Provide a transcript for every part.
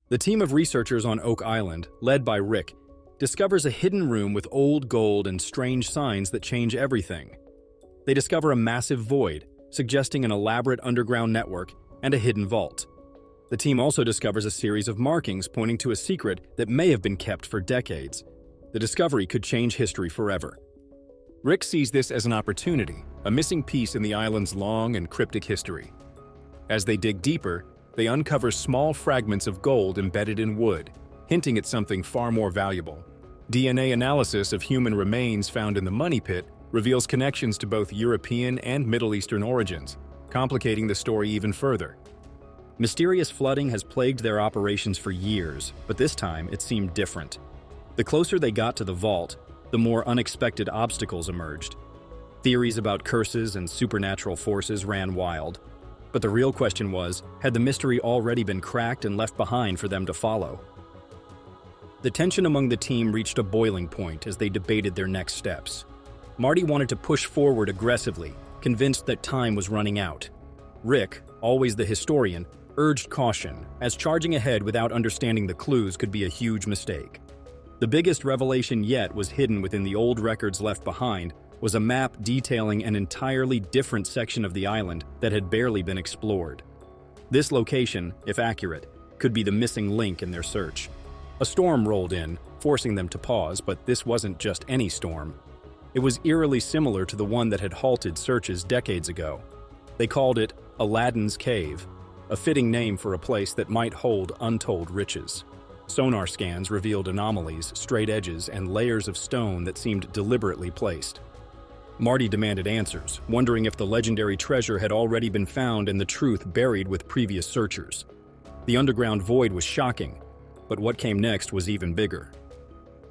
The team of researchers on Oak Island, led by Rick, discovers a hidden room with old gold and strange signs that change everything. They discover a massive void, suggesting an elaborate underground network and a hidden vault. The team also discovers a series of markings pointing to a secret that may have been kept for decades. The discovery could change history forever. Rick sees this as an opportunity, a missing piece in the island's long and cryptic history. As they dig deeper, they uncover small fragments of gold embedded in wood, hinting at something far more valuable. DNA analysis of human remains found in the money pit reveals connections to both European and Middle Eastern origins, complicating the story even further. Mysterious flooding has plagued their operations for years, but this time it seemed different. The closer they got to the vault, the more unexpected obstacles emerged. Theories about curses and supernatural forces ran wild. But the real question was, had the mystery already been cracked and left behind for them to follow? The tension among the team reached a boiling point as they debated their next steps. Marty wanted to push forward aggressively, convinced that time was running out. Rick, always the historian, urged caution, as charging ahead without understanding the clues could be a huge mistake. The biggest revelation yet was hidden within the old records left behind, was a map detailing an entirely different section of the island that had barely been explored. This location, if accurate, could be the missing link in their search. A storm rolled in, forcing them to pause, but this wasn't just any storm. It was eerily similar to the one that had halted searches decades ago. They called it Aladdin's Cave, a fitting name for a place that might hold untold riches. Sonar scans revealed anomalies, straight edges, and layers of stone that seemed deliberately placed. Marty demanded answers, wondering if the legendary treasure had already been found and the truth buried with previous searchers. The underground void was shocking, but what came next was even bigger.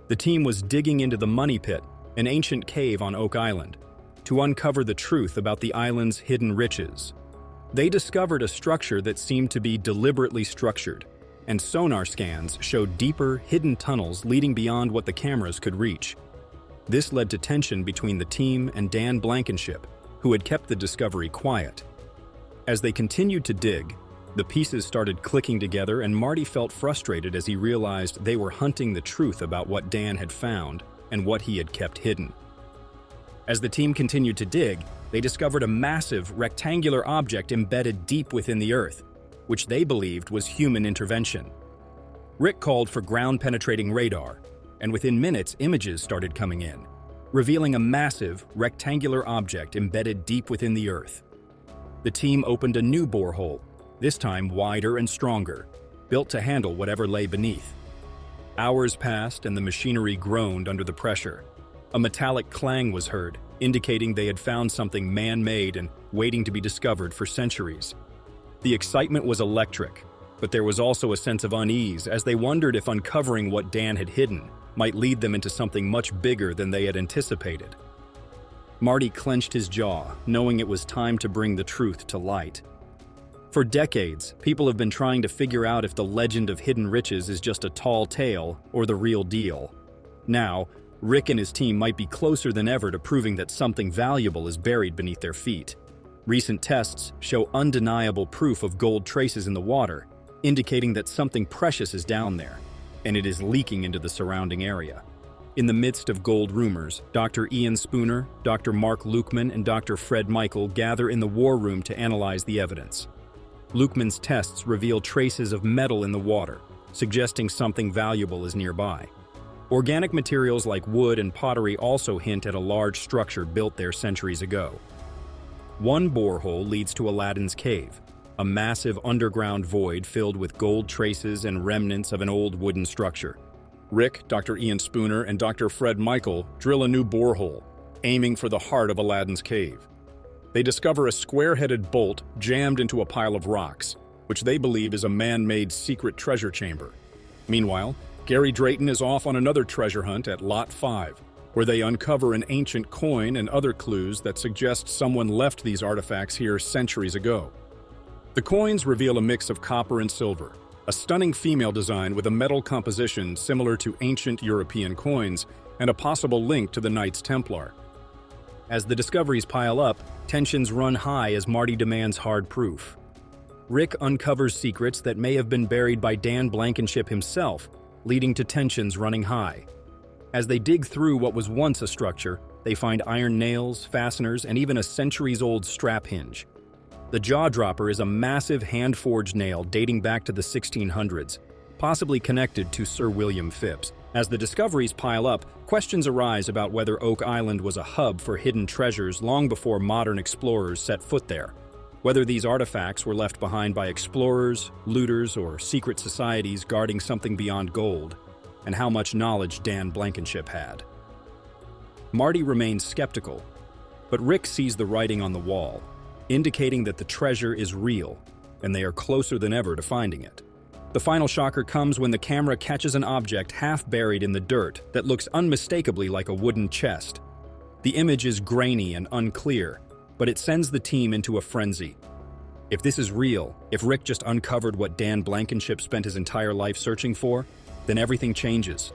The team was digging into the Money Pit, an ancient cave on Oak Island, to uncover the truth about the island's hidden riches. They discovered a structure that seemed to be deliberately structured, and sonar scans showed deeper, hidden tunnels leading beyond what the cameras could reach. This led to tension between the team and Dan Blankenship, who had kept the discovery quiet. As they continued to dig, the pieces started clicking together, and Marty felt frustrated as he realized they were hunting the truth about what Dan had found and what he had kept hidden. As the team continued to dig, they discovered a massive, rectangular object embedded deep within the earth, which they believed was human intervention. Rick called for ground-penetrating radar, and within minutes, images started coming in, revealing a massive, rectangular object embedded deep within the earth. The team opened a new borehole, this time wider and stronger, built to handle whatever lay beneath. Hours passed and the machinery groaned under the pressure. A metallic clang was heard, indicating they had found something man-made and waiting to be discovered for centuries. The excitement was electric, but there was also a sense of unease as they wondered if uncovering what Dan had hidden might lead them into something much bigger than they had anticipated. Marty clenched his jaw, knowing it was time to bring the truth to light. For decades, people have been trying to figure out if the legend of hidden riches is just a tall tale or the real deal. Now, Rick and his team might be closer than ever to proving that something valuable is buried beneath their feet. Recent tests show undeniable proof of gold traces in the water, indicating that something precious is down there, and it is leaking into the surrounding area. In the midst of gold rumors, Dr. Ian Spooner, Dr. Mark Lukeman, and Dr. Fred Michael gather in the war room to analyze the evidence. Lukeman's tests reveal traces of metal in the water, suggesting something valuable is nearby. Organic materials like wood and pottery also hint at a large structure built there centuries ago. One borehole leads to Aladdin's Cave, a massive underground void filled with gold traces and remnants of an old wooden structure. Rick, Dr. Ian Spooner, and Dr. Fred Michael drill a new borehole, aiming for the heart of Aladdin's Cave. They discover a square-headed bolt jammed into a pile of rocks, which they believe is a man-made secret treasure chamber. Meanwhile, Gary Drayton is off on another treasure hunt at Lot 5, where they uncover an ancient coin and other clues that suggest someone left these artifacts here centuries ago. The coins reveal a mix of copper and silver, a stunning female design with a metal composition similar to ancient European coins, and a possible link to the Knights Templar. As the discoveries pile up, tensions run high as Marty demands hard proof. Rick uncovers secrets that may have been buried by Dan Blankenship himself, leading to tensions running high. As they dig through what was once a structure, they find iron nails, fasteners, and even a centuries-old strap hinge. The jaw dropper is a massive hand-forged nail dating back to the 1600s, possibly connected to Sir William Phips. As the discoveries pile up, questions arise about whether Oak Island was a hub for hidden treasures long before modern explorers set foot there. Whether these artifacts were left behind by explorers, looters, or secret societies guarding something beyond gold, and how much knowledge Dan Blankenship had. Marty remains skeptical, but Rick sees the writing on the wall, indicating that the treasure is real, and they are closer than ever to finding it. The final shocker comes when the camera catches an object half buried in the dirt that looks unmistakably like a wooden chest. The image is grainy and unclear, but it sends the team into a frenzy. If this is real, if Rick just uncovered what Dan Blankenship spent his entire life searching for, then everything changes.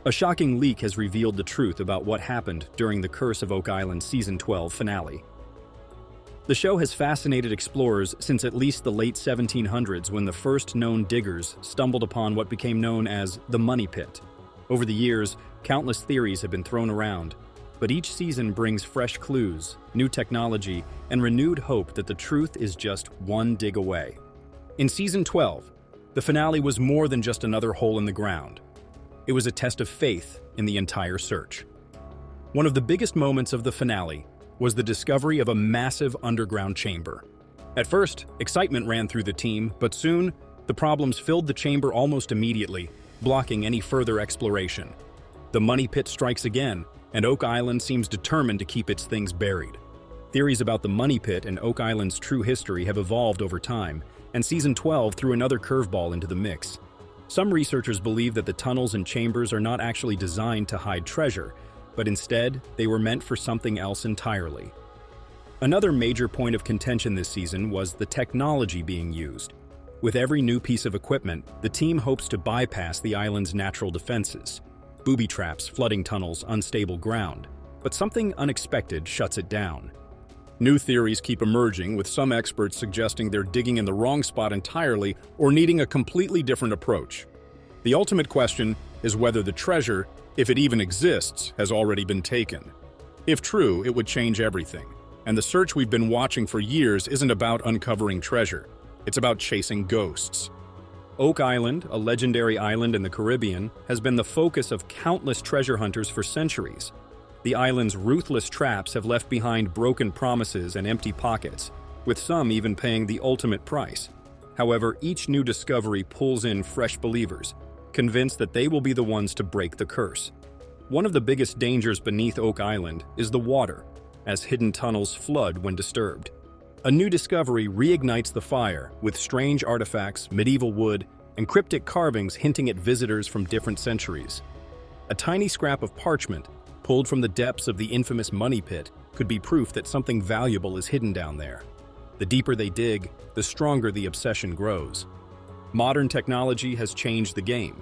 A shocking leak has revealed the truth about what happened during the Curse of Oak Island Season 12 finale. The show has fascinated explorers since at least the late 1700s, when the first known diggers stumbled upon what became known as the Money Pit. Over the years, countless theories have been thrown around, but each season brings fresh clues, new technology, and renewed hope that the truth is just one dig away. In Season 12, the finale was more than just another hole in the ground. It was a test of faith in the entire search. One of the biggest moments of the finale was the discovery of a massive underground chamber. At first, excitement ran through the team, but soon, the problems filled the chamber almost immediately, blocking any further exploration. The Money Pit strikes again, and Oak Island seems determined to keep its things buried. Theories about the Money Pit and Oak Island's true history have evolved over time, and Season 12 threw another curveball into the mix. Some researchers believe that the tunnels and chambers are not actually designed to hide treasure, but instead, they were meant for something else entirely. Another major point of contention this season was the technology being used. With every new piece of equipment, the team hopes to bypass the island's natural defenses: booby traps, flooding tunnels, unstable ground. But something unexpected shuts it down. New theories keep emerging, with some experts suggesting they're digging in the wrong spot entirely or needing a completely different approach. The ultimate question is whether the treasure, if it even exists, has already been taken. If true, it would change everything. And the search we've been watching for years isn't about uncovering treasure. It's about chasing ghosts. Oak Island, a legendary island in the Caribbean, has been the focus of countless treasure hunters for centuries. The island's ruthless traps have left behind broken promises and empty pockets, with some even paying the ultimate price. However, each new discovery pulls in fresh believers, convinced that they will be the ones to break the curse. One of the biggest dangers beneath Oak Island is the water, as hidden tunnels flood when disturbed. A new discovery reignites the fire, with strange artifacts, medieval wood, and cryptic carvings hinting at visitors from different centuries. A tiny scrap of parchment, pulled from the depths of the infamous Money Pit, could be proof that something valuable is hidden down there. The deeper they dig, the stronger the obsession grows. Modern technology has changed the game.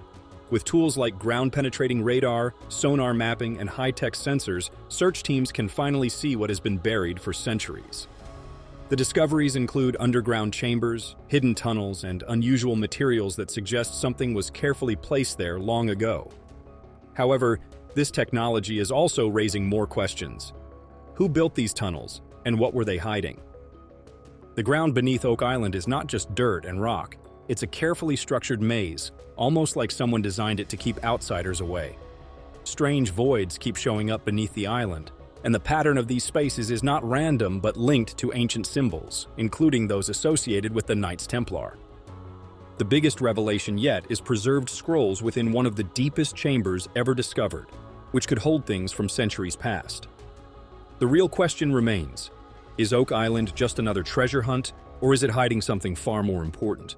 With tools like ground-penetrating radar, sonar mapping, and high-tech sensors, search teams can finally see what has been buried for centuries. The discoveries include underground chambers, hidden tunnels, and unusual materials that suggest something was carefully placed there long ago. However, this technology is also raising more questions. Who built these tunnels, and what were they hiding? The ground beneath Oak Island is not just dirt and rock. It's a carefully structured maze, almost like someone designed it to keep outsiders away. Strange voids keep showing up beneath the island, and the pattern of these spaces is not random but linked to ancient symbols, including those associated with the Knights Templar. The biggest revelation yet is preserved scrolls within one of the deepest chambers ever discovered, which could hold things from centuries past. The real question remains: is Oak Island just another treasure hunt, or is it hiding something far more important?